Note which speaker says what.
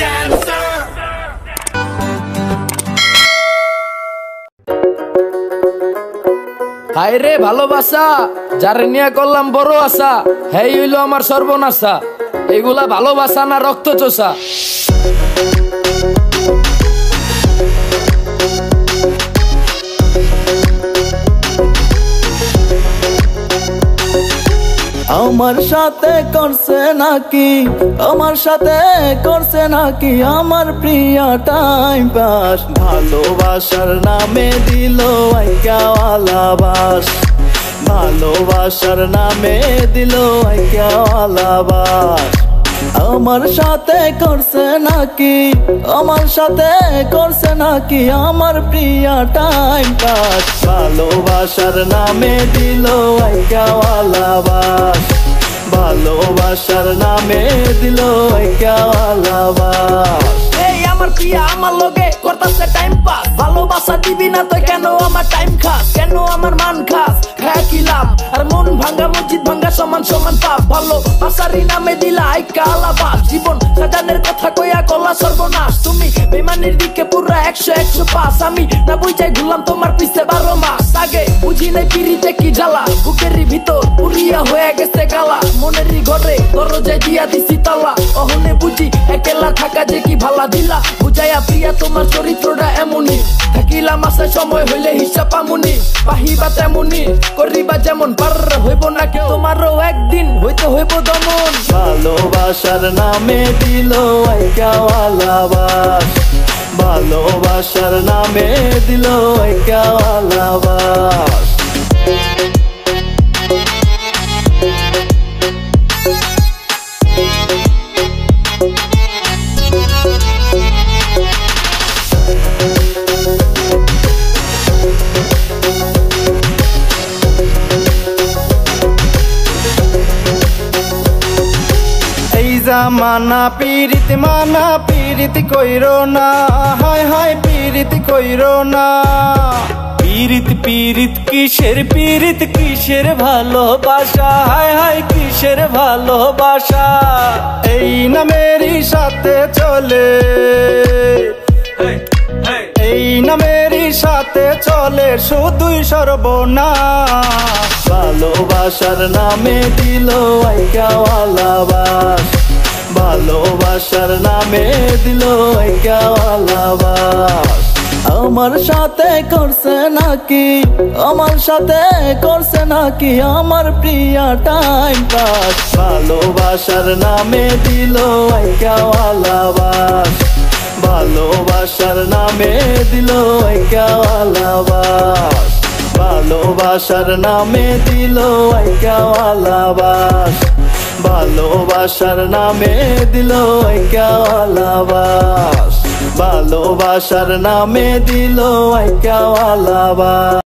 Speaker 1: dancer.
Speaker 2: হায় রে ভালোবাসা, যারে নিয়ে করলাম বড় আশা, হেই হইলো আমার সর্বনাশা। এগুলা ভালোবাসা না রক্ত চোষা।
Speaker 3: আমার সাথে করছে নাকি, আমার সাথে করছে নাকি আমার প্রিয়া টাইম পাস। ভালোবাসার নামে দিল আইকাওয়ালা বাস, ভালোবাসার নামে দিল আইকাওয়ালা বাস। আমার সাথে করছে নাকি, আমার সাথে করছে নাকি আমার প্রিয়া টাইম পাস। ভালোবাসার নামে দিল আইকাওয়ালা বাস, ভালোবাসার নামে দিল আইকাওয়ালা বাস।
Speaker 2: এই আমার প্রিয়া আমার লগে করতাছে টাইম পাস। ভালোবাসা দিবি না তো কেন আমার টাইম খাস, কেন আমার মান খাস, খায়া কিলাম আর মন ভাঙ্গা মসজিদ ভাঙ্গা সমান সমান পাপ। ভালোবাসারি নামে দিলা আইকাওয়ালা বাস। জীবন সাজানের কথা কইয়া কলা সর্বনাশ। তুমি বেমানের দিকে পুরা 100 পাস। আমি না বুঝাই ঘুরলাম তোমার পিছে 12 মাস। আগে বুঝি নাই পিরিতে কি জ্বালা, বুকেরই ভিতর পুরিয়া হয়ে গেছে গালা। মনেরই ঘরে দরজায় দিয়া দিছি তালা। অহনে বুঝি একলা থাকা যে কি ভালা দিলা। বুঝাইয়া প্রিয়া তোমার চরিত্রটা এমনই, থাকিলাম আসায় সময় হইলে হিসাব পামুনি। পাহিবা তেমনি করিবা যেমন, পার হইব না কেউ তোমারও একদিন হইতে হইব দমন।
Speaker 3: ভালোবাসার নামে দিল আইকাওয়ালা বাস, ভালোবাসার নামে দিল আইকাওয়ালা বাস।
Speaker 4: মানা পীড়িত, মানা পীড়িত কইরো না, হায় হায় পীড়িত কইরো না। পীড়িত পীড়িত কিসের, পীড়িত কিসের ভালোবাসা, হায় হায় কিসের ভালোবাসা। এই নামেরই সাথে চলে, এই নামেরই সাথে চলে শুধুই সর্বনাশ।
Speaker 3: ভালোবাসার নামে দিল আইকাওয়ালা বাস, ভালোবাসার নামে দিল আইকাওয়ালা বাস। আমার সাথে করছে নাকি, আমার সাথে করছে নাকি আমার প্রিয়া টাইম পাস। ভালোবাসার নামে দিল আইকাওয়ালা বাস, ভালোবাসার নামে দিল আইকাওয়ালা বাস। ভালোবাসার নামে দিল আইকাওয়ালা বাস, ভালোবাসার নামে দিল আইকাওয়ালা বাস, ভালোবাসার নামে দিল আইকাওয়ালা বাস।